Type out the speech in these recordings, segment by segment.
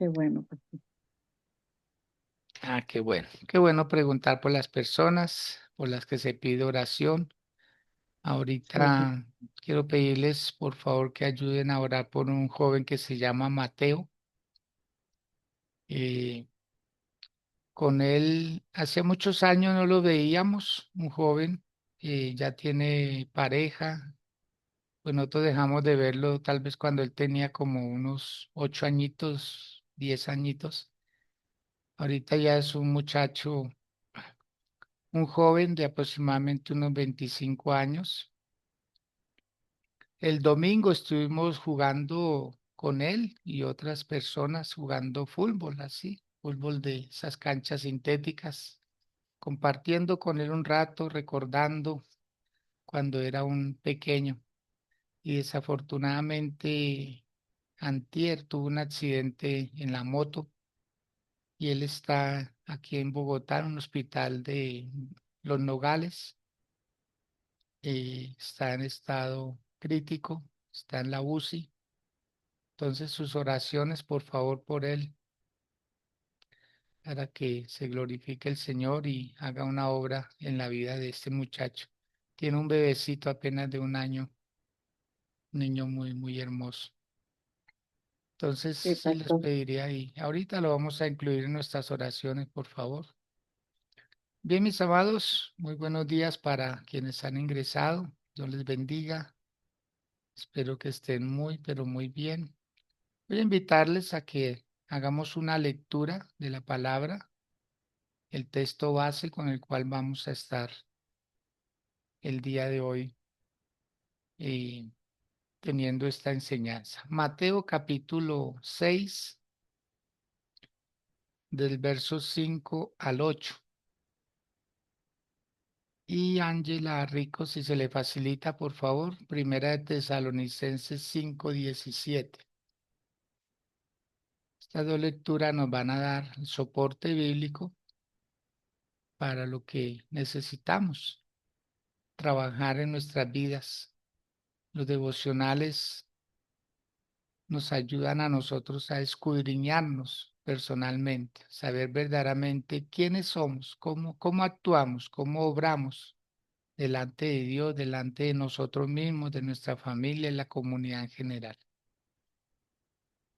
qué bueno, pastor. Ah, qué bueno preguntar por las personas por las que se pide oración. Sí, pastor. Ahorita quiero pedirles por favor que ayuden a orar por un joven que se llama Mateo. Eh, con él hace muchos años no lo veíamos, un joven, ya tiene pareja. Pues nosotros dejamos de verlo tal vez cuando él tenía como unos 8 añitos, 10 añitos. Ahorita ya es un muchacho, un joven de aproximadamente unos 25 años. El domingo estuvimos jugando con él y otras personas jugando fútbol, así, fútbol de esas canchas sintéticas, compartiendo con él un rato, recordando cuando era un pequeño. Y desafortunadamente, antier tuvo un accidente en la moto y él está aquí en Bogotá, en un hospital de Los Nogales. Está en estado crítico, está en la UCI. Entonces sus oraciones, por favor, por él, para que se glorifique el Señor y haga una obra en la vida de este muchacho. Tiene un bebecito apenas de un año, un niño muy, muy hermoso. Entonces, Sí, sí les pastor. pediría y ahorita lo vamos a incluir en nuestras oraciones, por favor. Bien, mis amados, muy buenos días para quienes han ingresado. Dios les bendiga. Espero que estén muy, pero muy bien. Voy a invitarles a que hagamos una lectura de la palabra, el texto base con el cual vamos a estar el día de hoy eh, teniendo esta enseñanza. Mateo capítulo 6, del verso 5 al 8. Y Ángela Rico, si se le facilita, por favor, Primera de Tesalonicenses 5:17. Estas dos lecturas nos van a dar el soporte bíblico para lo que necesitamos trabajar en nuestras vidas. Los devocionales nos ayudan a nosotros a escudriñarnos personalmente, saber verdaderamente quiénes somos, cómo actuamos, cómo obramos delante de Dios, delante de nosotros mismos, de nuestra familia y la comunidad en general.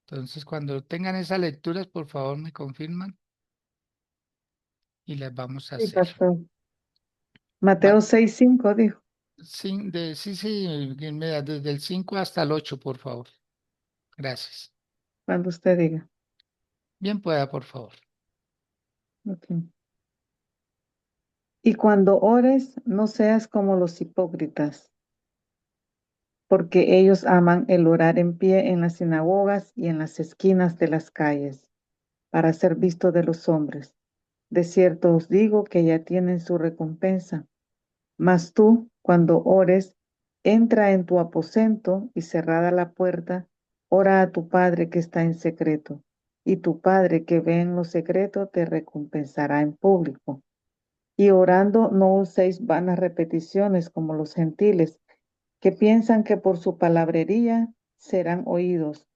Entonces, cuando tengan esas lecturas, por favor, me confirman y las vamos a Sí, hacer. pastor. Ma- Mateo 6:5 dijo, sí, desde el 5 hasta el 8, por favor. Gracias. cuando usted diga. Bien pueda, por favor. Ok. Y cuando ores, no seas como los hipócritas, porque ellos aman el orar en pie en las sinagogas y en las esquinas de las calles, para ser visto de los hombres. De cierto os digo que ya tienen su recompensa. Mas tú, cuando ores, entra en tu aposento y cerrada la puerta, ora a tu Padre que está en secreto, y tu Padre que ve en lo secreto te recompensará en público. Y orando no uséis vanas repeticiones como los gentiles, que piensan que por su palabrería serán oídos.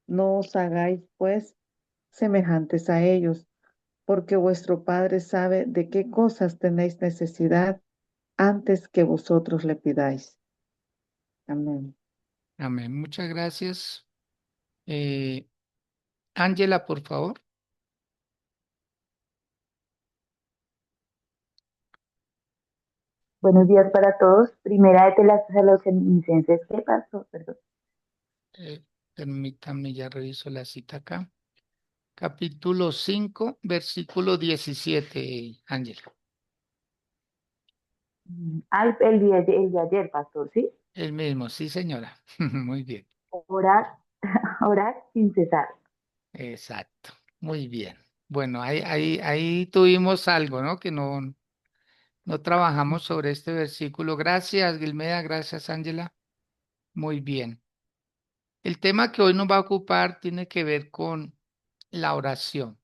No os hagáis, pues, semejantes a ellos, porque vuestro Padre sabe de qué cosas tenéis necesidad antes que vosotros le pidáis. Amén. Amén. Muchas gracias. Eh, Ángela, por favor. Buenos días para todos. Primera de Tesalonicenses, ¿qué pasó? Perdón. Eh, Permítame, ya reviso la cita acá. Capítulo 5, versículo 17, Ángela. El de ayer, pastor, ¿sí? El mismo, sí, señora. Muy bien. Orar, orar sin cesar. Exacto. Muy bien. Bueno, ahí tuvimos algo, ¿no? Que no trabajamos sobre este versículo. Gracias, Gilmeda. Gracias, Ángela. Muy bien. El tema que hoy nos va a ocupar tiene que ver con la oración.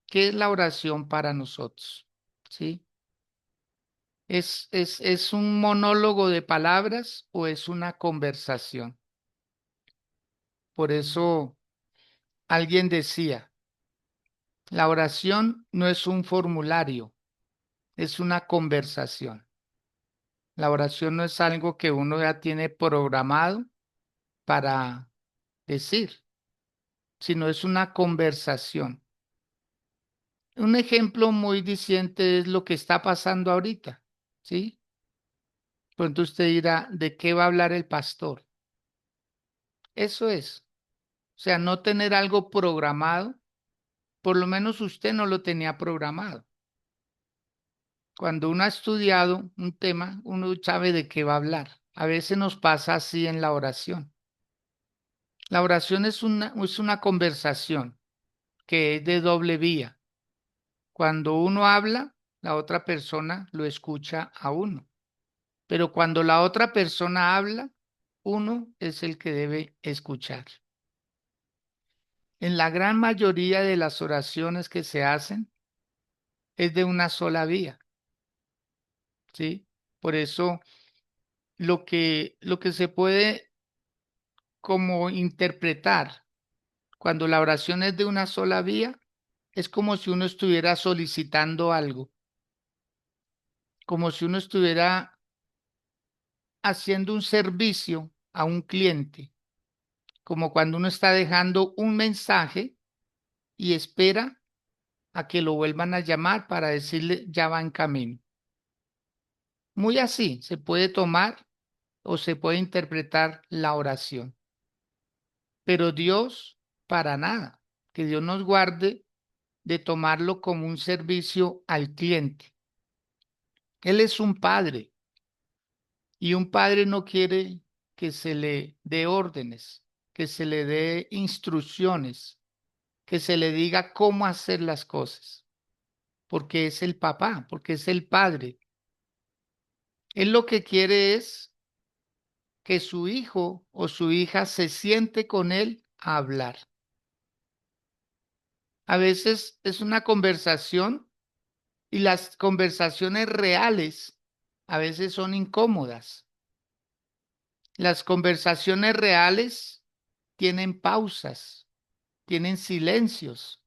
¿Qué es la oración para nosotros? ¿Sí? ¿Es un monólogo de palabras o es una conversación? Por eso alguien decía. La oración no es un formulario, es una conversación. La oración no es algo que uno ya tiene programado para decir, sino es una conversación. Un ejemplo muy diciente es lo que está pasando ahorita, ¿sí? Pronto usted dirá, ¿de qué va a hablar el pastor? Eso es. O sea, no tener algo programado, por lo menos usted no lo tenía programado. Cuando uno ha estudiado un tema, uno sabe de qué va a hablar. A veces nos pasa así en la oración. La oración es una conversación que es de doble vía. Cuando uno habla, la otra persona lo escucha a uno. Pero cuando la otra persona habla, uno es el que debe escuchar. En la gran mayoría de las oraciones que se hacen es de una sola vía, ¿sí? Por eso lo que se puede como interpretar cuando la oración es de una sola vía es como si uno estuviera solicitando algo, como si uno estuviera haciendo un servicio a un cliente, como cuando uno está dejando un mensaje y espera a que lo vuelvan a llamar para decirle ya va en camino. Muy así se puede tomar o se puede interpretar la oración. Pero Dios, para nada, que Dios nos guarde de tomarlo como un servicio al cliente. Él es un padre y un padre no quiere que se le dé órdenes, que se le dé instrucciones, que se le diga cómo hacer las cosas, porque es el papá, porque es el padre. Él lo que quiere es que su hijo o su hija se siente con él a hablar. A veces es una conversación y las conversaciones reales a veces son incómodas. Las conversaciones reales tienen pausas, tienen silencios.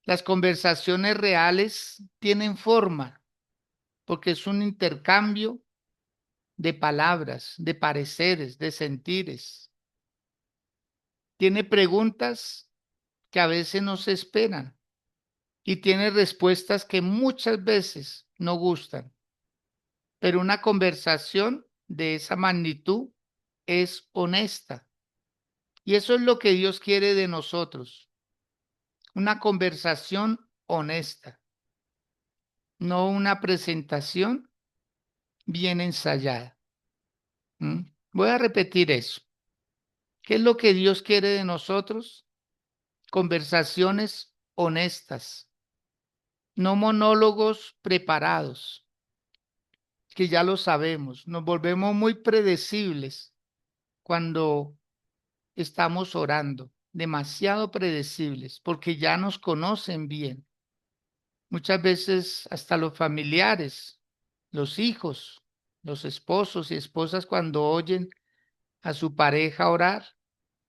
Las conversaciones reales tienen forma porque es un intercambio de palabras, de pareceres, de sentires. Tiene preguntas que a veces no se esperan y tiene respuestas que muchas veces no gustan. Pero una conversación de esa magnitud es honesta. Y eso es lo que Dios quiere de nosotros. Una conversación honesta, no una presentación bien ensayada. ¿Mm? Voy a repetir eso. ¿Qué es lo que Dios quiere de nosotros? Conversaciones honestas, no monólogos preparados, que ya lo sabemos. Nos volvemos muy predecibles cuando estamos orando, demasiado predecibles, porque ya nos conocen bien. Muchas veces hasta los familiares, los hijos, los esposos y esposas cuando oyen a su pareja orar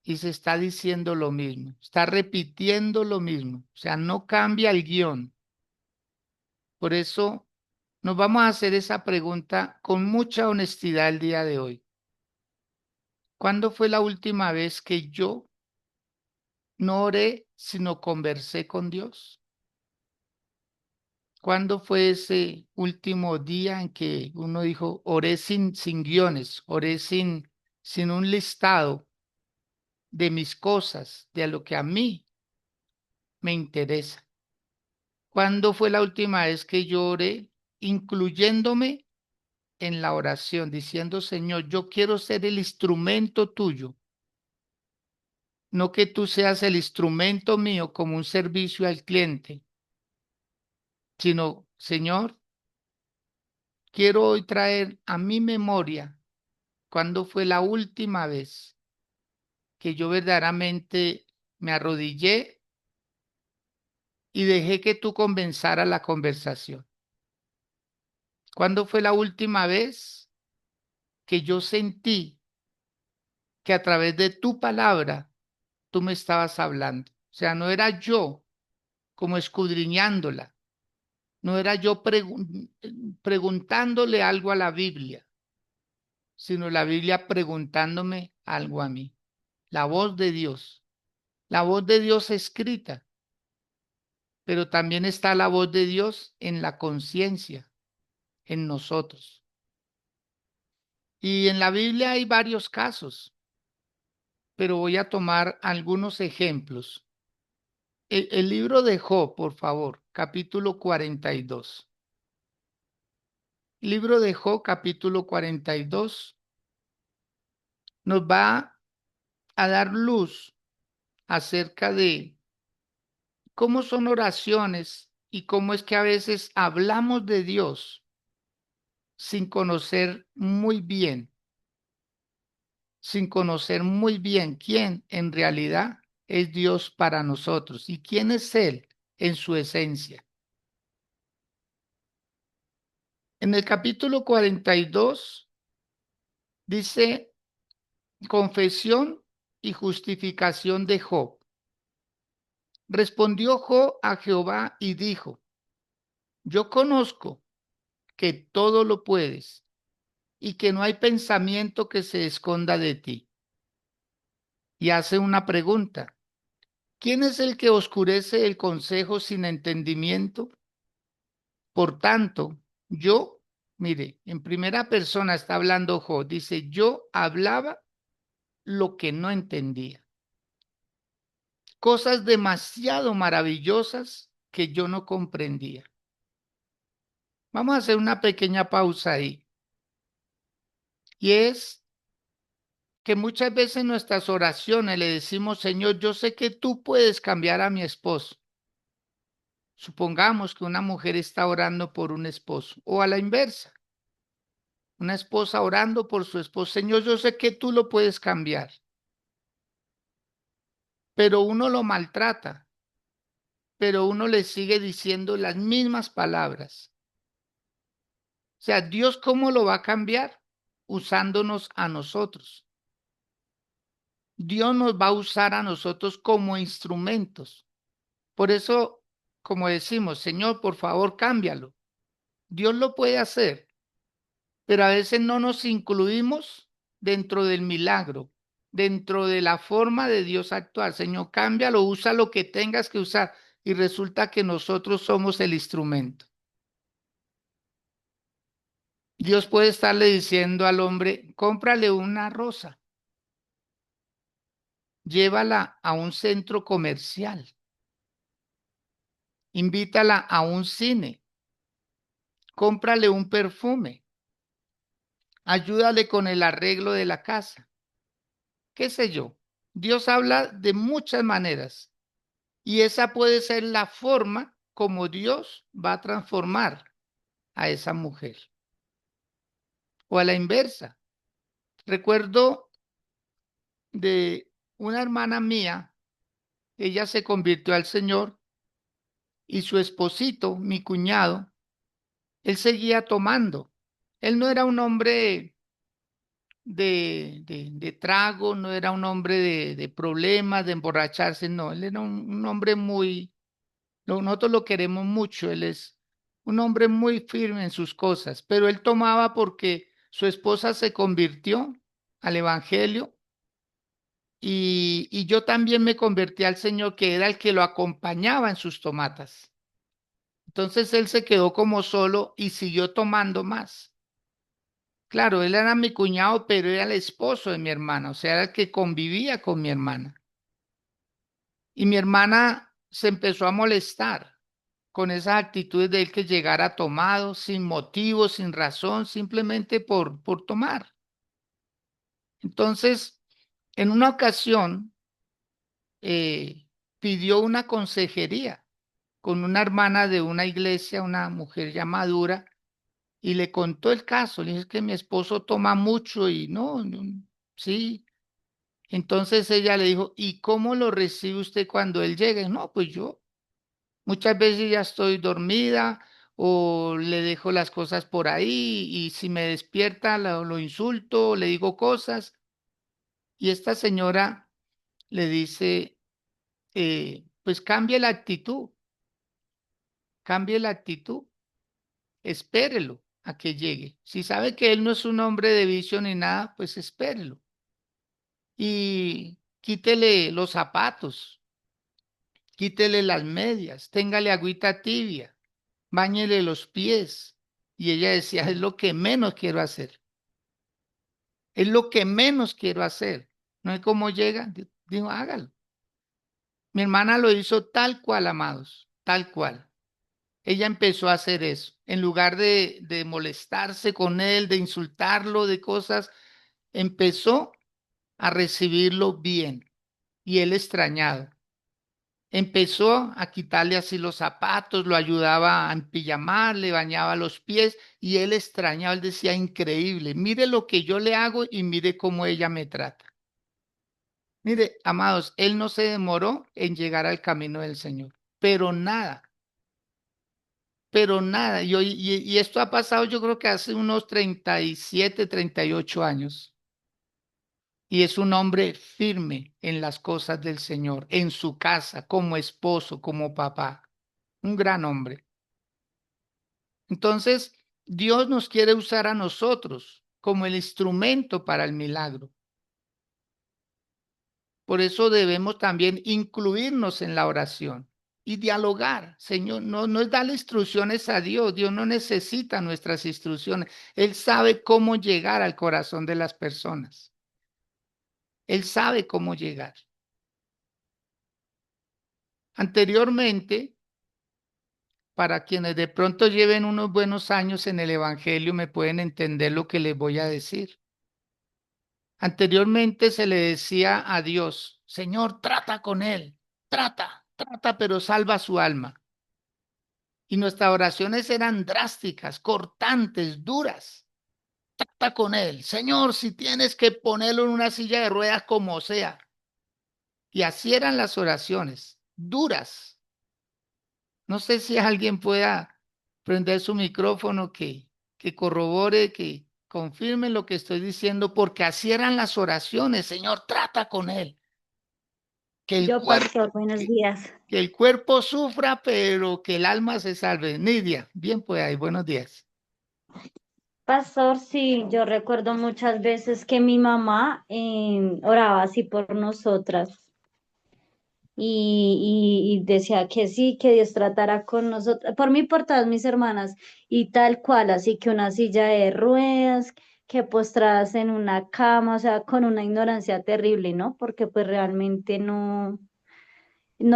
y se está diciendo lo mismo, está repitiendo lo mismo, o sea, no cambia el guión. Por eso nos vamos a hacer esa pregunta con mucha honestidad el día de hoy. ¿Cuándo fue la última vez que yo no oré, sino conversé con Dios? ¿Cuándo fue ese último día en que uno dijo, oré sin guiones, oré sin un listado de mis cosas, de lo que a mí me interesa? ¿Cuándo fue la última vez que yo oré, incluyéndome en la oración, diciendo, Señor, yo quiero ser el instrumento tuyo, no que tú seas el instrumento mío como un servicio al cliente, sino, Señor, quiero hoy traer a mi memoria cuándo fue la última vez que yo verdaderamente me arrodillé y dejé que tú comenzaras la conversación. ¿Cuándo fue la última vez que yo sentí que a través de tu palabra tú me estabas hablando? O sea, no era yo, como escudriñándola. No era yo preguntándole algo a la Biblia, sino la Biblia preguntándome algo a mí. La voz de Dios. La voz de Dios escrita, pero también está la voz de Dios en la conciencia, en nosotros. Y en la Biblia hay varios casos, pero voy a tomar algunos ejemplos. El libro de Job, por favor, capítulo 42. Libro de Job, capítulo 42, nos va a dar luz acerca de cómo son oraciones y cómo es que a veces hablamos de Dios sin conocer muy bien quién en realidad es Dios para nosotros y quién es Él en su esencia. En el capítulo 42 dice confesión y justificación de Job. Respondió Job a Jehová y dijo, yo conozco que todo lo puedes y que no hay pensamiento que se esconda de ti. Y hace una pregunta. ¿Quién es el que oscurece el consejo sin entendimiento? Por tanto, yo, mire, en primera persona está hablando Job, dice, yo hablaba lo que no entendía. Cosas demasiado maravillosas que yo no comprendía. Vamos a hacer una pequeña pausa ahí. Y es que muchas veces en nuestras oraciones le decimos, Señor, yo sé que tú puedes cambiar a mi esposo. Supongamos que una mujer está orando por un esposo o a la inversa. Una esposa orando por su esposo. Señor, yo sé que tú lo puedes cambiar. Pero uno lo maltrata. Pero uno le sigue diciendo las mismas palabras. O sea, Dios, ¿cómo lo va a cambiar? Usándonos a nosotros. Dios nos va a usar a nosotros como instrumentos. Por eso, como decimos, Señor, por favor, cámbialo. Dios lo puede hacer, pero a veces no nos incluimos dentro del milagro, dentro de la forma de Dios actuar. Señor, cámbialo, usa lo que tengas que usar. Y resulta que nosotros somos el instrumento. Dios puede estarle diciendo al hombre, cómprale una rosa, llévala a un centro comercial, invítala a un cine, cómprale un perfume, ayúdale con el arreglo de la casa, qué sé yo. Dios habla de muchas maneras y esa puede ser la forma como Dios va a transformar a esa mujer. O a la inversa. Recuerdo de una hermana mía, ella se convirtió al Señor y su esposito, mi cuñado, él seguía tomando. Él no era un hombre de trago, no era un hombre de problemas, de emborracharse, no, él era un hombre muy, nosotros lo queremos mucho, él es un hombre muy firme en sus cosas, pero él tomaba porque su esposa se convirtió al evangelio y yo también me convertí al Señor, que era el que lo acompañaba en sus tomatas. Entonces él se quedó como solo y siguió tomando más. Claro, él era mi cuñado, pero era el esposo de mi hermana, o sea, era el que convivía con mi hermana. Y mi hermana se empezó a molestar con esas actitudes de él que llegara tomado, sin motivo, sin razón, simplemente por tomar. Entonces, en una ocasión, pidió una consejería con una hermana de una iglesia, una mujer ya madura, y le contó el caso. Le dije que mi esposo toma mucho y sí. Entonces ella le dijo, ¿y cómo lo recibe usted cuando él llegue? No, pues yo muchas veces ya estoy dormida o le dejo las cosas por ahí y si me despierta lo insulto, le digo cosas. Y esta señora le dice, pues cambie la actitud. cambie la actitud, espérelo a que llegue. Si sabe que él no es un hombre de vicio ni nada, pues espérelo. Y quítele los zapatos, quítele las medias, téngale agüita tibia, báñele los pies. Y ella decía, es lo que menos quiero hacer. Es lo que menos quiero hacer. No es como llega, digo, hágalo. Mi hermana lo hizo tal cual, amados, tal cual. Ella empezó a hacer eso. En lugar de molestarse con él, de insultarlo, de cosas, empezó a recibirlo bien. Y él extrañado. Empezó a quitarle así los zapatos, lo ayudaba a empillamar, le bañaba los pies y él extrañaba, él decía, increíble, mire lo que yo le hago y mire cómo ella me trata. Mire, amados, él no se demoró en llegar al camino del Señor, pero nada, pero nada. Y esto ha pasado yo creo que hace unos 37, 38 años. Y es un hombre firme en las cosas del Señor, en su casa, como esposo, como papá. Un gran hombre. Entonces, Dios nos quiere usar a nosotros como el instrumento para el milagro. Por eso debemos también incluirnos en la oración y dialogar. Señor, no es darle instrucciones a Dios. Dios no necesita nuestras instrucciones. Él sabe cómo llegar al corazón de las personas. Él sabe cómo llegar. Anteriormente, para quienes de pronto lleven unos buenos años en el Evangelio, me pueden entender lo que les voy a decir. Anteriormente se le decía a Dios, Señor, trata con él, trata, pero salva su alma. Y nuestras oraciones eran drásticas, cortantes, duras. Trata con él, Señor, si tienes que ponerlo en una silla de ruedas como sea. Y así eran las oraciones, duras. No sé si alguien pueda prender su micrófono que corrobore, que confirme lo que estoy diciendo, porque así eran las oraciones, Señor, trata con él. Que el Yo, cuerpo, pastor, buenos días. que el cuerpo sufra, pero que el alma se salve. Nidia, bien pues ahí, buenos días. Pastor, sí, yo recuerdo muchas veces que mi mamá oraba así por nosotras y decía que sí, que Dios tratara con nosotras, por mí, y por todas mis hermanas, y tal cual, así que una silla de ruedas, que postradas en una cama, o sea, con una ignorancia terrible, ¿no? Porque pues realmente no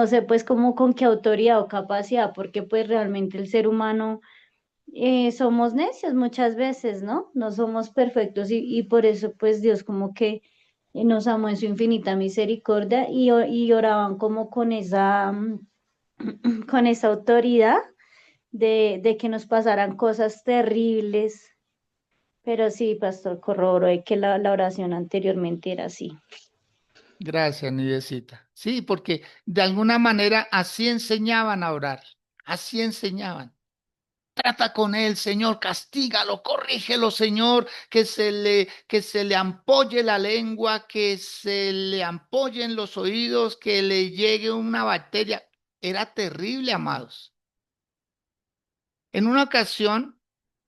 sé pues cómo con qué autoridad o capacidad, porque pues realmente el ser humano somos necios muchas veces, ¿no? No somos perfectos y por eso pues Dios como que nos amó en su infinita misericordia y oraban como con esa, con esa autoridad de que nos pasaran cosas terribles. Pero sí, pastor, corroboro de que la oración anteriormente era así. Gracias, Nidiecita. Sí, porque de alguna manera así enseñaban a orar, así enseñaban. Trata con él, Señor, castígalo, corrígelo, Señor, que se le ampolle la lengua, que se le ampollen los oídos, que le llegue una bacteria. Era terrible, amados. En una ocasión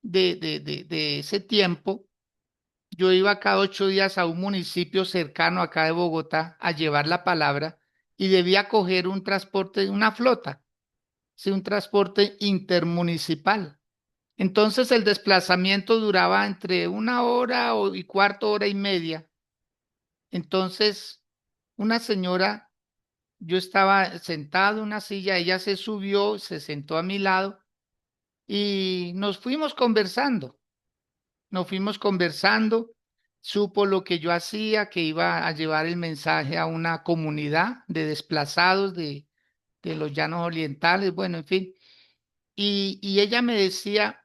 de ese tiempo, yo iba cada 8 días a un municipio cercano acá de Bogotá a llevar la palabra y debía coger un transporte, una flota, sí, un transporte intermunicipal. Entonces el desplazamiento duraba entre 1 hora y cuarto, hora y media. Entonces, una señora, yo estaba sentado en una silla, ella se subió, se sentó a mi lado y nos fuimos conversando. Nos fuimos conversando, supo lo que yo hacía, que iba a llevar el mensaje a una comunidad de desplazados de los llanos orientales, bueno, en fin. Y ella me decía,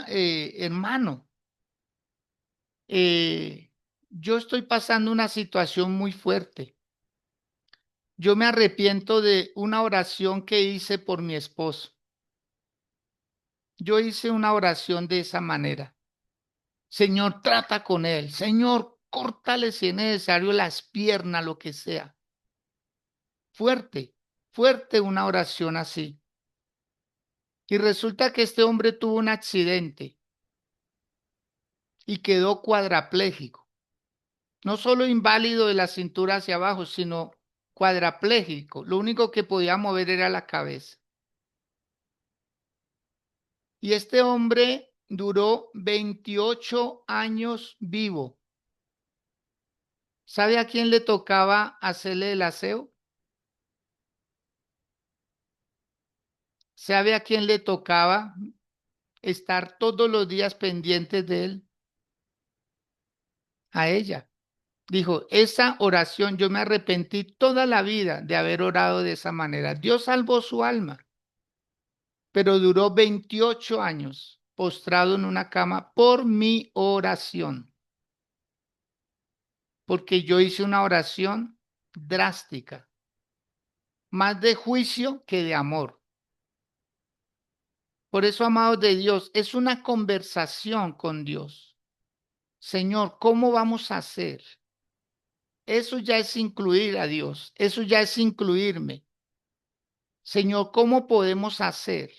hermano, yo estoy pasando una situación muy fuerte. Yo me arrepiento de una oración que hice por mi esposo. Yo hice una oración de esa manera. Señor, trata con él. Señor, córtale si es necesario las piernas, lo que sea. Fuerte, fuerte una oración así. Y resulta que este hombre tuvo un accidente y quedó cuadrapléjico. No solo inválido de la cintura hacia abajo, sino cuadrapléjico. Lo único que podía mover era la cabeza. Y este hombre duró 28 años vivo. ¿Sabe a quién le tocaba hacerle el aseo? ¿Sabe a quién le tocaba estar todos los días pendientes de él? A ella. Dijo, esa oración, yo me arrepentí toda la vida de haber orado de esa manera. Dios salvó su alma, pero duró 28 años postrado en una cama por mi oración. Porque yo hice una oración drástica, más de juicio que de amor. Por eso, amados de Dios, es una conversación con Dios. Señor, ¿cómo vamos a hacer? Eso ya es incluir a Dios, eso ya es incluirme. Señor, ¿cómo podemos hacer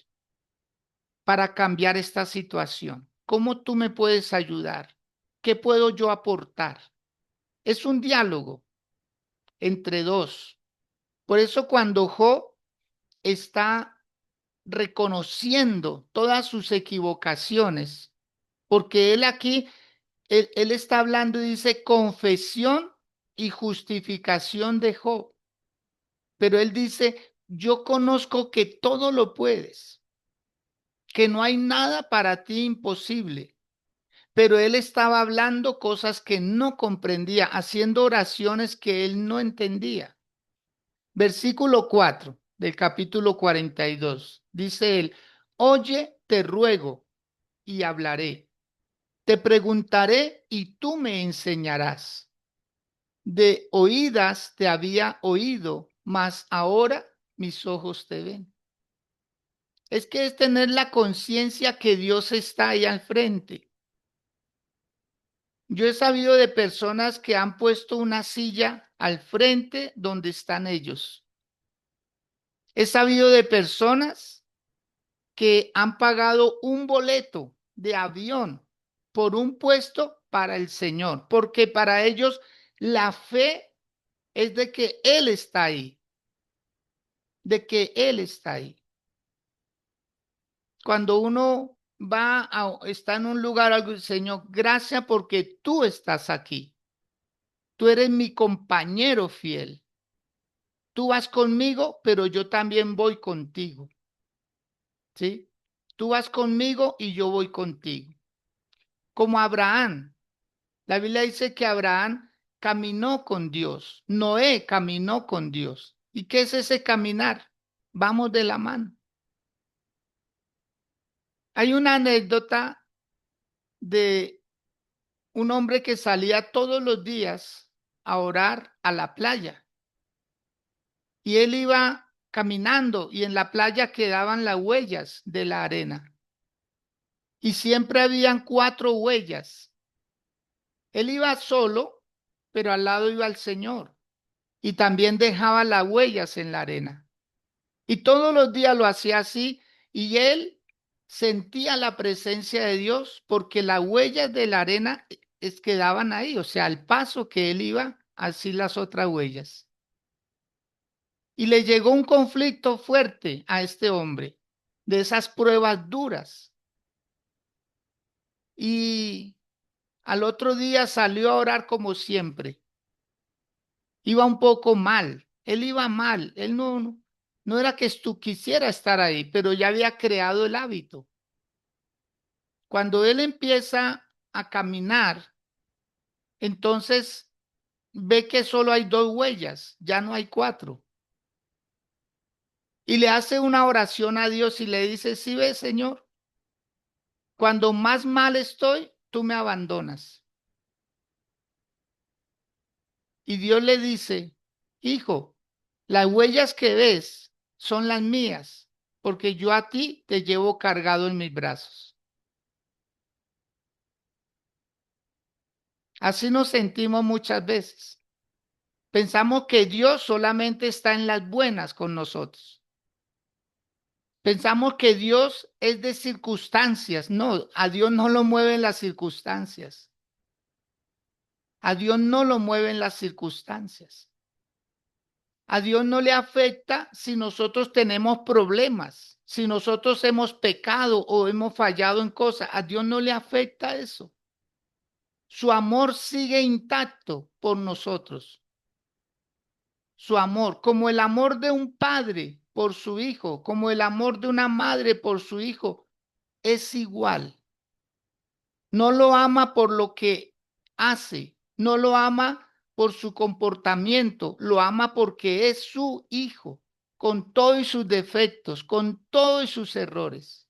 para cambiar esta situación? ¿Cómo tú me puedes ayudar? ¿Qué puedo yo aportar? Es un diálogo entre dos. Por eso cuando Job está reconociendo todas sus equivocaciones, porque él aquí, él está hablando y dice confesión y justificación de Job, pero él dice, yo conozco que todo lo puedes, que no hay nada para ti imposible, pero él estaba hablando cosas que no comprendía, haciendo oraciones que él no entendía. Versículo 4 del capítulo 42, dice él, oye, te ruego y hablaré. Te preguntaré y tú me enseñarás. De oídas te había oído, mas ahora mis ojos te ven. Es que es tener la conciencia que Dios está ahí al frente. Yo he sabido de personas que han puesto una silla al frente donde están ellos. He sabido de personas que han pagado un boleto de avión por un puesto para el Señor, porque para ellos la fe es de que Él está ahí, de que Él está ahí. Cuando uno está en un lugar, algo, Señor, gracias porque tú estás aquí. Tú eres mi compañero fiel. Tú vas conmigo, pero yo también voy contigo. ¿Sí? Tú vas conmigo y yo voy contigo. Como Abraham. La Biblia dice que Abraham caminó con Dios. Noé caminó con Dios. ¿Y qué es ese caminar? Vamos de la mano. Hay una anécdota de un hombre que salía todos los días a orar a la playa. Y él iba caminando y en la playa quedaban las huellas de la arena. Y siempre habían 4 huellas. Él iba solo, pero al lado iba el Señor. Y también dejaba las huellas en la arena. Y todos los días lo hacía así y él sentía la presencia de Dios porque las huellas de la arena quedaban ahí, o sea, al paso que él iba, así las otras huellas. Y le llegó un conflicto fuerte a este hombre, de esas pruebas duras. Y al otro día salió a orar como siempre. Iba un poco mal, él iba mal, él no era que tú quisiera estar ahí, pero ya había creado el hábito. Cuando él empieza a caminar, entonces ve que solo hay 2 huellas, ya no hay 4. Y le hace una oración a Dios y le dice, sí ves, Señor, cuando más mal estoy, tú me abandonas. Y Dios le dice, hijo, las huellas que ves son las mías, porque yo a ti te llevo cargado en mis brazos. Así nos sentimos muchas veces. Pensamos que Dios solamente está en las buenas con nosotros. Pensamos que Dios es de circunstancias. No, a Dios no lo mueven las circunstancias. A Dios no lo mueven las circunstancias. A Dios no le afecta si nosotros tenemos problemas, si nosotros hemos pecado o hemos fallado en cosas. A Dios no le afecta eso. Su amor sigue intacto por nosotros. Su amor, como el amor de un padre por su hijo, como el amor de una madre por su hijo, es igual. No lo ama por lo que hace, no lo ama por su comportamiento, lo ama porque es su hijo, con todos sus defectos, con todos sus errores.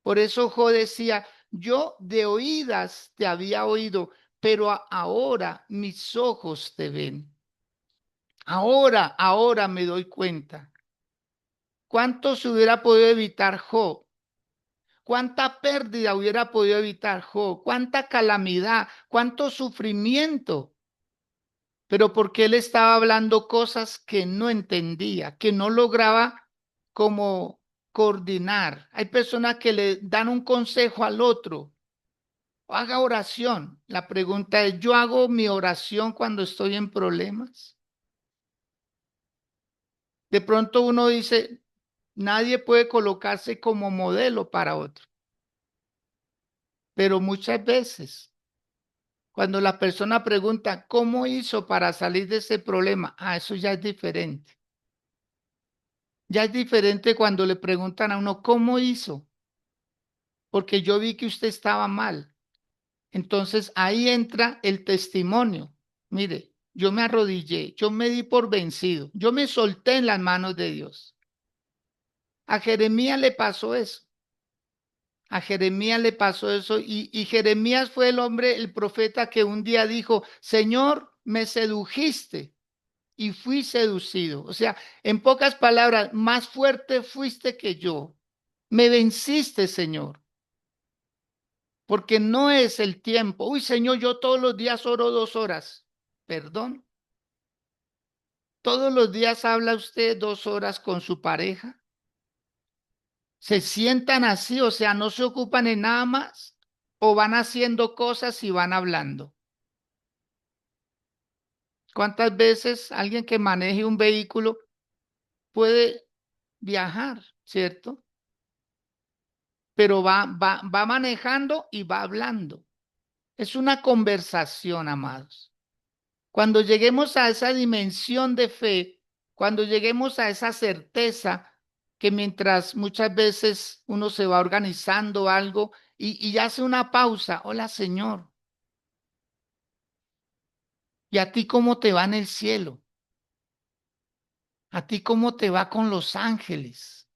Por eso Job decía, yo de oídas te había oído, pero ahora mis ojos te ven. Ahora me doy cuenta. ¿Cuánto se hubiera podido evitar Job? ¿Cuánta pérdida hubiera podido evitar Job? ¿Cuánta calamidad? ¿Cuánto sufrimiento? Pero porque él estaba hablando cosas que no entendía, que no lograba como coordinar. Hay personas que le dan un consejo al otro. Haga oración. La pregunta es, ¿yo hago mi oración cuando estoy en problemas? De pronto uno dice, nadie puede colocarse como modelo para otro. Pero muchas veces, cuando la persona pregunta, ¿cómo hizo para salir de ese problema? Eso ya es diferente. Ya es diferente cuando le preguntan a uno, ¿cómo hizo? Porque yo vi que usted estaba mal. Entonces ahí entra el testimonio. Mire, yo me arrodillé, yo me di por vencido, yo me solté en las manos de Dios. A Jeremías le pasó eso. A Jeremías le pasó eso y Jeremías fue el hombre, el profeta que un día dijo, Señor, me sedujiste y fui seducido. O sea, en pocas palabras, más fuerte fuiste que yo. Me venciste, Señor, porque no es el tiempo. Uy, Señor, yo todos los días oro 2 horas. Perdón. Todos los días habla usted 2 horas con su pareja. Se sientan así, o sea, no se ocupan en nada más o van haciendo cosas y van hablando. ¿Cuántas veces alguien que maneje un vehículo puede viajar, cierto? Pero va manejando y va hablando. Es una conversación, amados. Cuando lleguemos a esa dimensión de fe, cuando lleguemos a esa certeza que mientras muchas veces uno se va organizando algo y hace una pausa, hola Señor, ¿y a ti cómo te va en el cielo? ¿A ti cómo te va con los ángeles?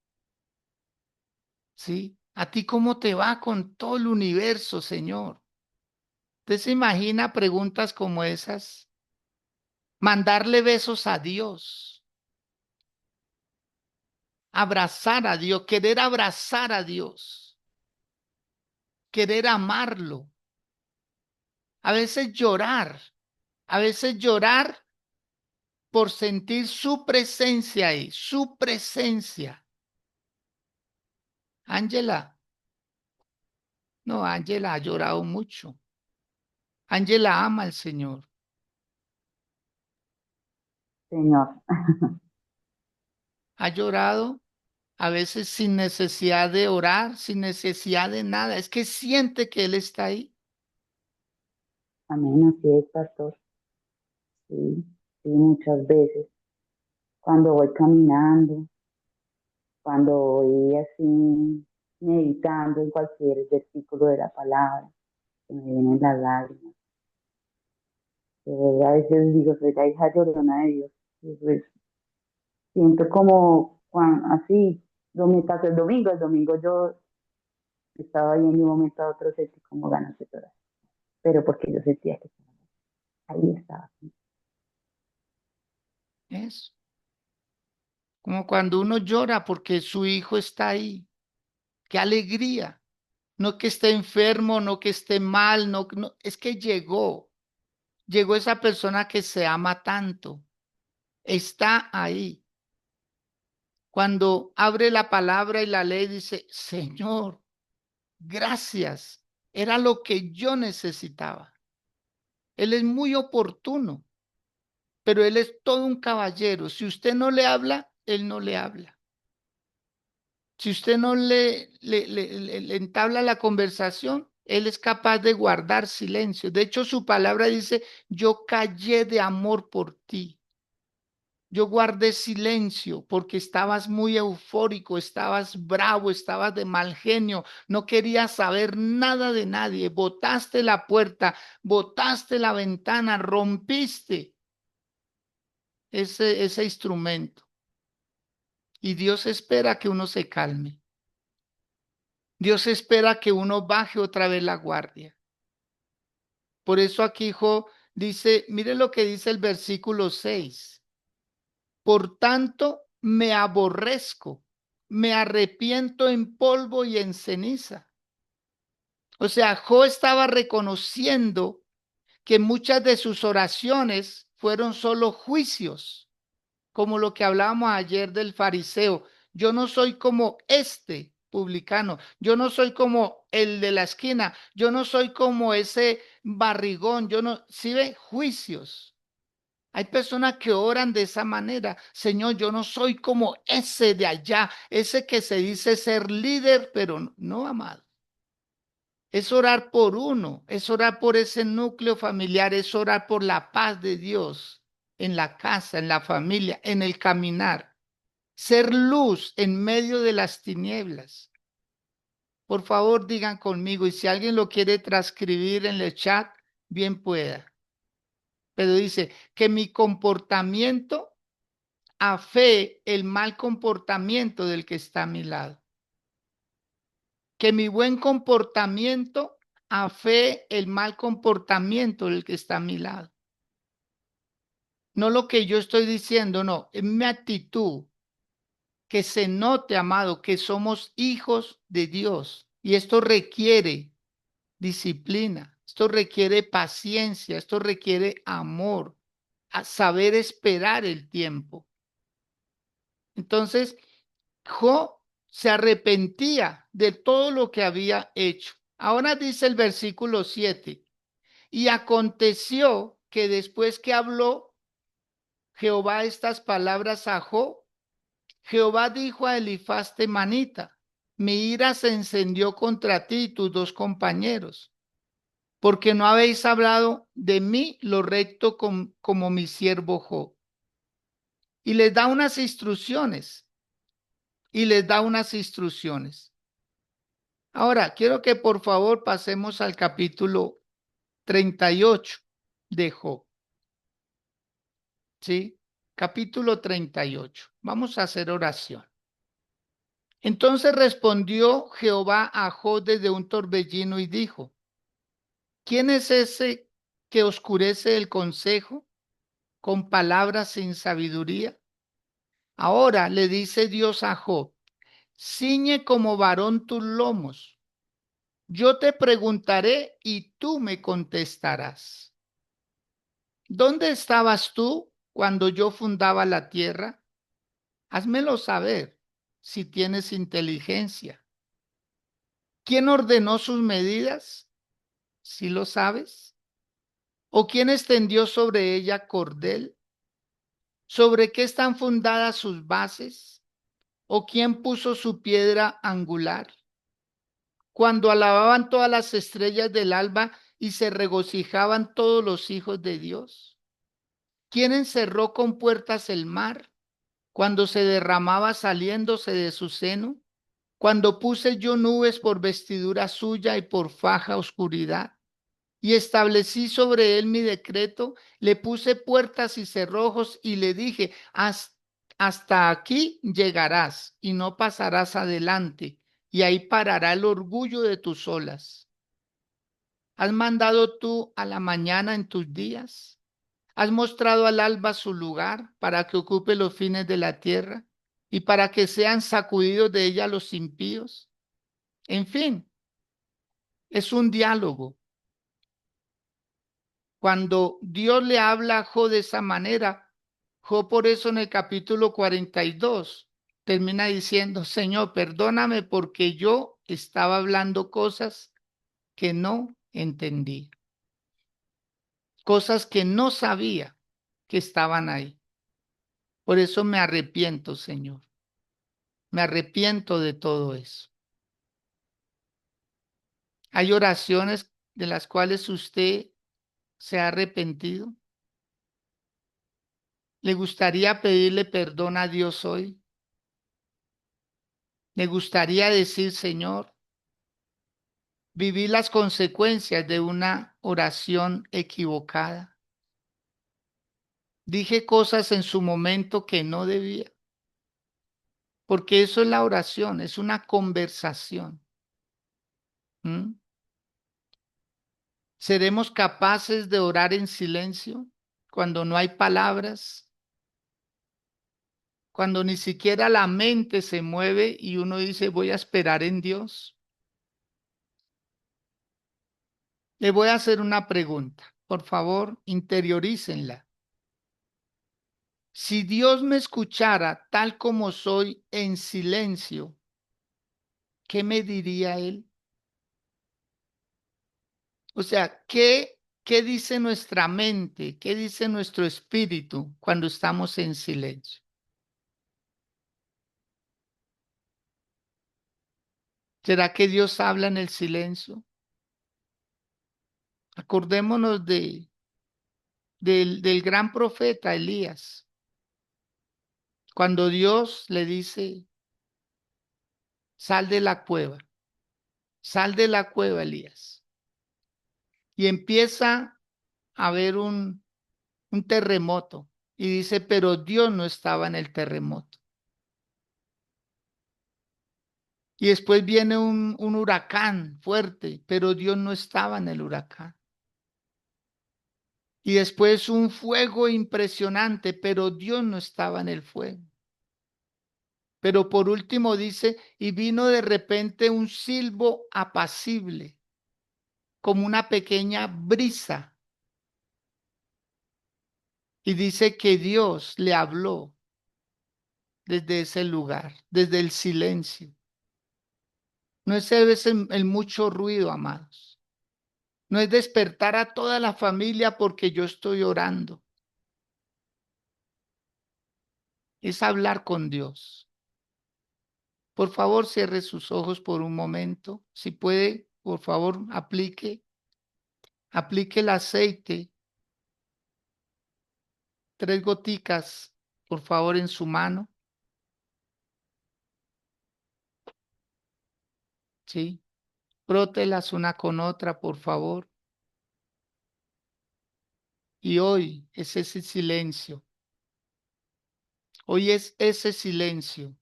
¿Sí? ¿A ti cómo te va con todo el universo, Señor? ¿Usted se imagina preguntas como esas? Mandarle besos a Dios, abrazar a Dios, querer abrazar a Dios, querer amarlo. A veces llorar por sentir su presencia ahí, su presencia. Ángela, no, Ángela ha llorado mucho. Ángela ama al Señor. Señor. Ha llorado a veces sin necesidad de orar, sin necesidad de nada. Es que siente que Él está ahí. Amén, así es, pastor. Sí, sí, muchas veces. Cuando voy caminando, cuando voy así meditando en cualquier versículo de la palabra, que me vienen las lágrimas. De verdad, a veces digo, soy la hija llorona de Dios. Y pues siento como así, me pasó el domingo yo estaba ahí en un momento a otro sentí como ganas de llorar, pero porque yo sentía que ahí estaba. Es como cuando uno llora porque su hijo está ahí. Qué alegría. No que esté enfermo, no que esté mal, no, es que llegó esa persona que se ama tanto. Está ahí. Cuando abre la palabra y la lee, dice, Señor, gracias, era lo que yo necesitaba. Él es muy oportuno, pero él es todo un caballero. Si usted no le habla, él no le habla. Si usted no le entabla la conversación, él es capaz de guardar silencio. De hecho, su palabra dice, yo callé de amor por ti. Yo guardé silencio porque estabas muy eufórico, estabas bravo, estabas de mal genio, no querías saber nada de nadie. Botaste la puerta, botaste la ventana, rompiste ese instrumento. Y Dios espera que uno se calme. Dios espera que uno baje otra vez la guardia. Por eso aquí Job dice, mire lo que dice el versículo 6. Por tanto, me aborrezco, me arrepiento en polvo y en ceniza. O sea, Job estaba reconociendo que muchas de sus oraciones fueron solo juicios, como lo que hablábamos ayer del fariseo. Yo no soy como este publicano, yo no soy como el de la esquina, yo no soy como ese barrigón, yo no, ¿sí ve? Juicios. Hay personas que oran de esa manera. Señor, yo no soy como ese de allá, ese que se dice ser líder, pero no, amado. Es orar por uno, es orar por ese núcleo familiar, es orar por la paz de Dios en la casa, en la familia, en el caminar. Ser luz en medio de las tinieblas. Por favor, digan conmigo, y si alguien lo quiere transcribir en el chat, bien pueda. Pero dice que mi comportamiento afee el mal comportamiento del que está a mi lado. Que mi buen comportamiento afee el mal comportamiento del que está a mi lado. No lo que yo estoy diciendo, no, es mi actitud. Que se note, amado, que somos hijos de Dios. Y esto requiere disciplina, esto requiere paciencia, esto requiere amor, a saber esperar el tiempo. Entonces, Job se arrepentía de todo lo que había hecho. Ahora dice el versículo 7, y aconteció que después que habló Jehová estas palabras a Job, Jehová dijo a Elifaz temanita, mi ira se encendió contra ti y tus dos compañeros, porque no habéis hablado de mí lo recto como mi siervo Job. Y les da unas instrucciones, y les da unas instrucciones. Ahora, quiero que por favor pasemos al capítulo 38 de Job. ¿Sí? Capítulo 38. Vamos a hacer oración. Entonces respondió Jehová a Job desde un torbellino y dijo, ¿quién es ese que oscurece el consejo con palabras sin sabiduría? Ahora le dice Dios a Job, ciñe como varón tus lomos. Yo te preguntaré y tú me contestarás. ¿Dónde estabas tú cuando yo fundaba la tierra? Házmelo saber si tienes inteligencia. ¿Quién ordenó sus medidas? ¿Si lo sabes? ¿O quién extendió sobre ella cordel? ¿Sobre qué están fundadas sus bases? ¿O quién puso su piedra angular? Cuando alababan todas las estrellas del alba y se regocijaban todos los hijos de Dios. ¿Quién encerró con puertas el mar cuando se derramaba saliéndose de su seno? Cuando puse yo nubes por vestidura suya y por faja oscuridad. Y establecí sobre él mi decreto, le puse puertas y cerrojos y le dije, hasta aquí llegarás y no pasarás adelante, y ahí parará el orgullo de tus olas. ¿Has mandado tú a la mañana en tus días? ¿Has mostrado al alba su lugar para que ocupe los fines de la tierra y para que sean sacudidos de ella los impíos? En fin, es un diálogo. Cuando Dios le habla a Job de esa manera, Job por eso en el capítulo 42 termina diciendo, Señor, perdóname porque yo estaba hablando cosas que no entendí, cosas que no sabía que estaban ahí. Por eso me arrepiento, Señor. Me arrepiento de todo eso. Hay oraciones de las cuales usted se ha arrepentido. ¿Le gustaría pedirle perdón a Dios hoy? ¿Le gustaría decir, Señor, viví las consecuencias de una oración equivocada? Dije cosas en su momento que no debía, porque eso es la oración, es una conversación. ¿Mm? ¿Seremos capaces de orar en silencio cuando no hay palabras? Cuando ni siquiera la mente se mueve y uno dice, voy a esperar en Dios. Le voy a hacer una pregunta. Por favor, interiorícenla. Si Dios me escuchara tal como soy en silencio, ¿qué me diría Él? O sea, ¿qué dice nuestra mente? ¿Qué dice nuestro espíritu cuando estamos en silencio? ¿Será que Dios habla en el silencio? Acordémonos del gran profeta Elías, cuando Dios le dice, sal de la cueva, Elías. Y empieza a haber un terremoto. Y dice, pero Dios no estaba en el terremoto. Y después viene un huracán fuerte, pero Dios no estaba en el huracán. Y después un fuego impresionante, pero Dios no estaba en el fuego. Pero por último dice, y vino de repente un silbo apacible, como una pequeña brisa. Y dice que Dios le habló desde ese lugar, desde el silencio. No es el mucho ruido, amados. No es despertar a toda la familia porque yo estoy orando. Es hablar con Dios. Por favor, cierre sus ojos por un momento. Si puede, por favor, aplique el aceite. 3 goticas, por favor, en su mano. ¿Sí? Frótelas una con otra, por favor. Y hoy es ese silencio. Hoy es ese silencio.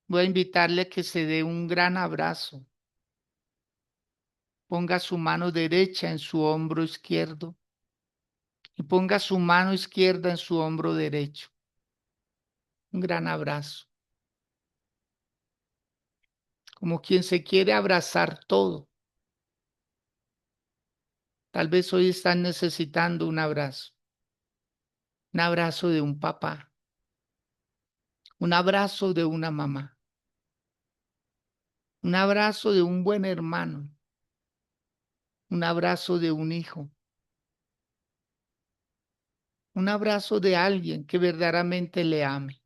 Voy a invitarle a que se dé un gran abrazo. Ponga su mano derecha en su hombro izquierdo y ponga su mano izquierda en su hombro derecho. Un gran abrazo. Como quien se quiere abrazar todo. Tal vez hoy están necesitando un abrazo. Un abrazo de un papá. Un abrazo de una mamá. Un abrazo de un buen hermano. Un abrazo de un hijo. Un abrazo de alguien que verdaderamente le ame.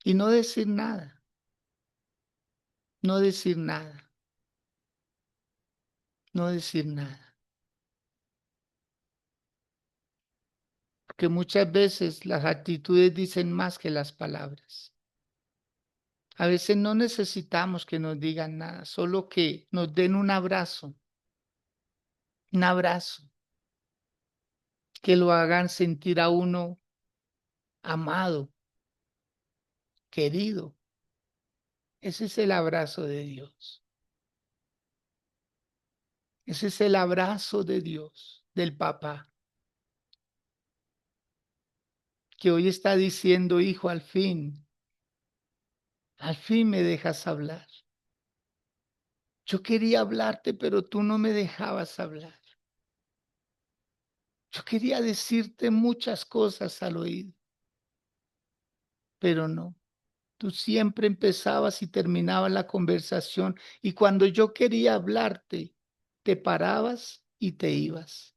Y no decir nada. No decir nada. No decir nada. Porque muchas veces las actitudes dicen más que las palabras. A veces no necesitamos que nos digan nada, solo que nos den un abrazo, que lo hagan sentir a uno amado, querido. Ese es el abrazo de Dios. Ese es el abrazo de Dios, del papá, que hoy está diciendo, hijo, al fin me dejas hablar. Yo quería hablarte, pero tú no me dejabas hablar. Yo quería decirte muchas cosas al oído, pero no. Tú siempre empezabas y terminabas la conversación y cuando yo quería hablarte, te parabas y te ibas.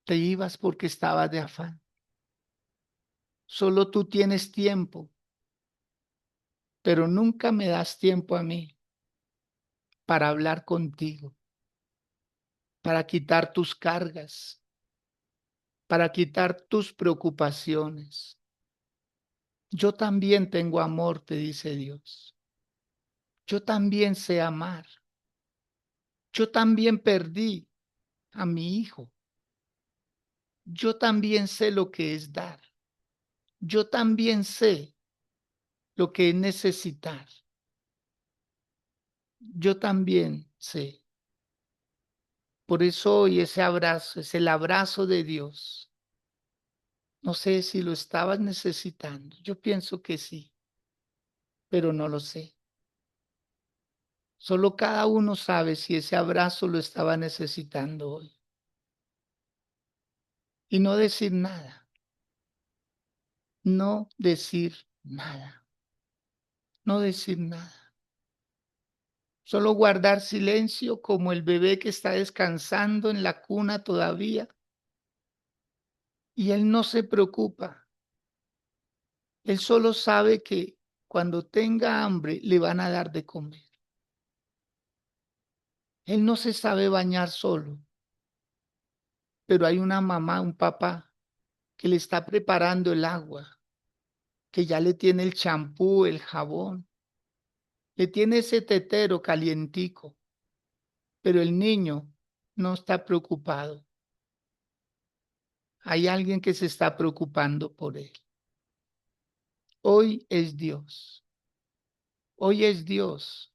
Te ibas porque estabas de afán. Solo tú tienes tiempo, pero nunca me das tiempo a mí para hablar contigo, para quitar tus cargas, para quitar tus preocupaciones. Yo también tengo amor, te dice Dios. Yo también sé amar. Yo también perdí a mi hijo. Yo también sé lo que es dar. Yo también sé lo que es necesitar. Yo también sé. Por eso hoy ese abrazo es el abrazo de Dios. No sé si lo estabas necesitando. Yo pienso que sí, pero no lo sé. Solo cada uno sabe si ese abrazo lo estaba necesitando hoy. Y no decir nada. No decir nada. No decir nada. Solo guardar silencio como el bebé que está descansando en la cuna todavía. Y él no se preocupa. Él solo sabe que cuando tenga hambre le van a dar de comer. Él no se sabe bañar solo, pero hay una mamá, un papá que le está preparando el agua, que ya le tiene el champú, el jabón, le tiene ese tetero calientico, pero el niño no está preocupado. Hay alguien que se está preocupando por él. Hoy es Dios. Hoy es Dios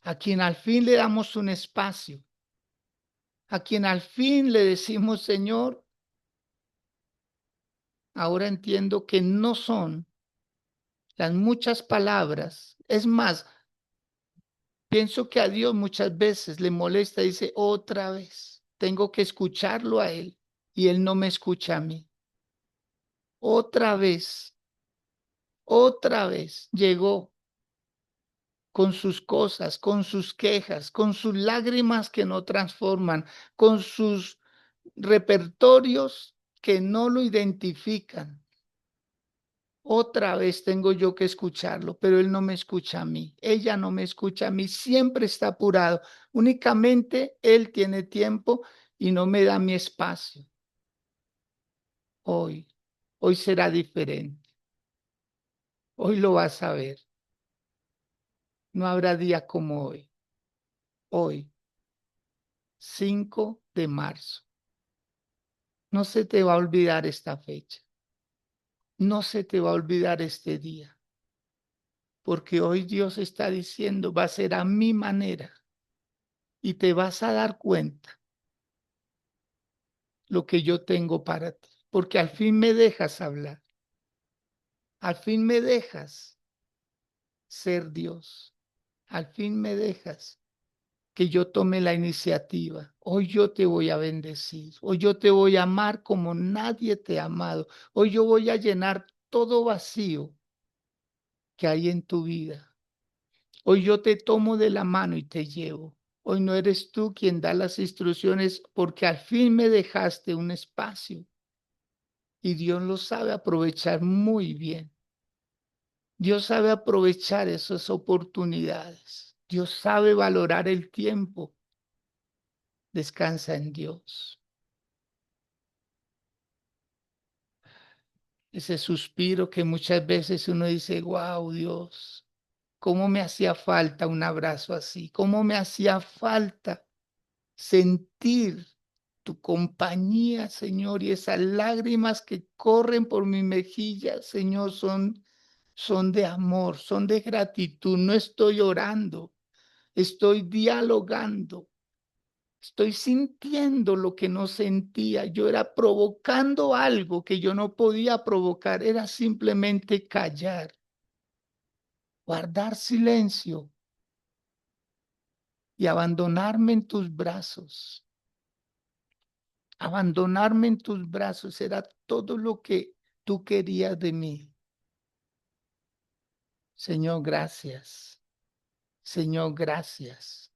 a quien al fin le damos un espacio, a quien al fin le decimos, Señor, ahora entiendo que no son las muchas palabras. Es más, pienso que a Dios muchas veces le molesta, dice, otra vez, tengo que escucharlo a Él y Él no me escucha a mí. Otra vez llegó con sus cosas, con sus quejas, con sus lágrimas que no transforman, con sus repertorios que no lo identifican. Otra vez tengo yo que escucharlo, pero él no me escucha a mí. Ella no me escucha a mí. Siempre está apurado. Únicamente él tiene tiempo y no me da mi espacio. Hoy será diferente. Hoy lo vas a ver. No habrá día como hoy. Hoy, 5 de marzo. No se te va a olvidar esta fecha. No se te va a olvidar este día. Porque hoy Dios está diciendo, va a ser a mi manera. Y te vas a dar cuenta lo que yo tengo para ti. Porque al fin me dejas hablar. Al fin me dejas ser Dios. Al fin me dejas que yo tome la iniciativa. Hoy yo te voy a bendecir. Hoy yo te voy a amar como nadie te ha amado. Hoy yo voy a llenar todo vacío que hay en tu vida. Hoy yo te tomo de la mano y te llevo. Hoy no eres tú quien da las instrucciones porque al fin me dejaste un espacio y Dios lo sabe aprovechar muy bien. Dios sabe aprovechar esas oportunidades. Dios sabe valorar el tiempo. Descansa en Dios. Ese suspiro que muchas veces uno dice, wow, Dios, ¿cómo me hacía falta un abrazo así? ¿Cómo me hacía falta sentir tu compañía, Señor? Y esas lágrimas que corren por mi mejilla, Señor, son de amor, son de gratitud. No estoy orando, estoy dialogando. Estoy sintiendo lo que no sentía. Yo era provocando algo que yo no podía provocar. Era simplemente callar, guardar silencio y abandonarme en tus brazos. Abandonarme en tus brazos era todo lo que tú querías de mí. Señor, gracias. Señor, gracias.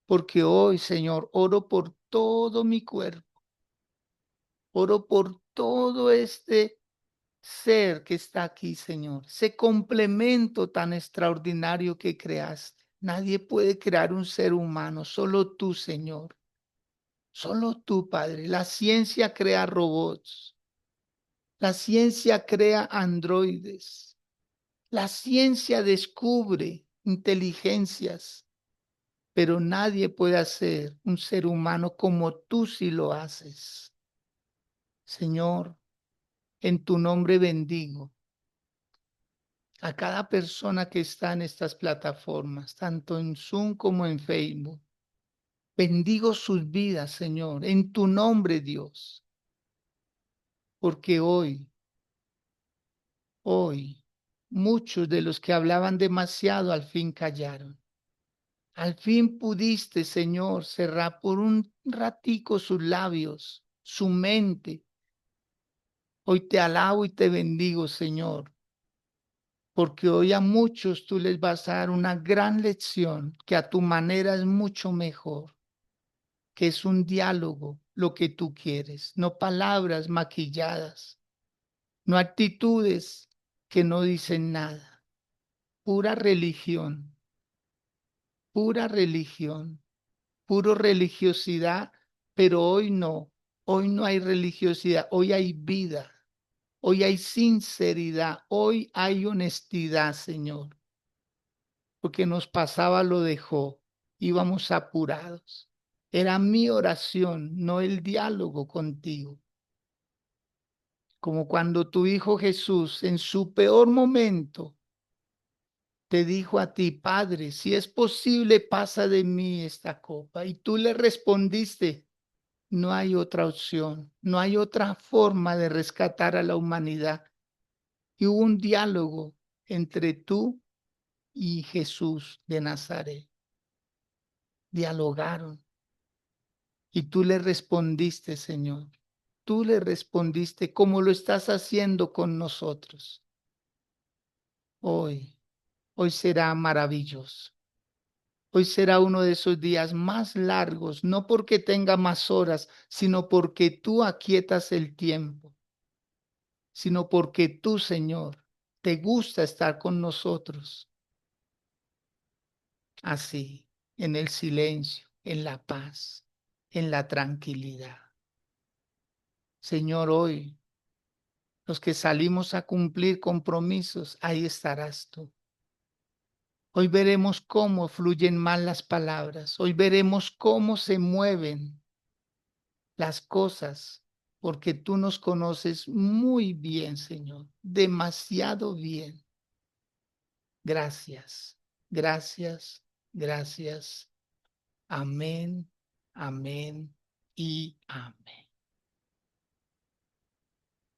Porque hoy, Señor, oro por todo mi cuerpo. Oro por todo este ser que está aquí, Señor. Ese complemento tan extraordinario que creaste. Nadie puede crear un ser humano, solo tú, Señor. Solo tú, Padre. La ciencia crea robots. La ciencia crea androides. La ciencia descubre inteligencias, pero nadie puede hacer un ser humano como tú sí lo haces. Señor, en tu nombre bendigo a cada persona que está en estas plataformas, tanto en Zoom como en Facebook. Bendigo sus vidas, Señor, en tu nombre, Dios, porque hoy, muchos de los que hablaban demasiado al fin callaron. Al fin pudiste, Señor, cerrar por un ratico sus labios, su mente. Hoy te alabo y te bendigo, Señor, porque hoy a muchos tú les vas a dar una gran lección que a tu manera es mucho mejor, que es un diálogo, lo que tú quieres, no palabras maquilladas, no actitudes que no dicen nada, pura religión, puro religiosidad, pero hoy no hay religiosidad, hoy hay vida, hoy hay sinceridad, hoy hay honestidad, Señor. Lo que nos pasaba lo dejó, íbamos apurados. Era mi oración, no el diálogo contigo. Como cuando tu Hijo Jesús en su peor momento te dijo a ti, Padre, si es posible, pasa de mí esta copa. Y tú le respondiste, no hay otra opción, no hay otra forma de rescatar a la humanidad. Y hubo un diálogo entre tú y Jesús de Nazaret. Dialogaron. Y tú le respondiste, Señor. Tú le respondiste como lo estás haciendo con nosotros. Hoy, hoy será maravilloso. Hoy será uno de esos días más largos, no porque tenga más horas, sino porque tú aquietas el tiempo, sino porque tú, Señor, te gusta estar con nosotros. Así, en el silencio, en la paz, en la tranquilidad. Señor, hoy, los que salimos a cumplir compromisos, ahí estarás tú. Hoy veremos cómo fluyen más las palabras. Hoy veremos cómo se mueven las cosas, porque tú nos conoces muy bien, Señor, demasiado bien. Gracias, gracias, gracias. Amén, amén y amén.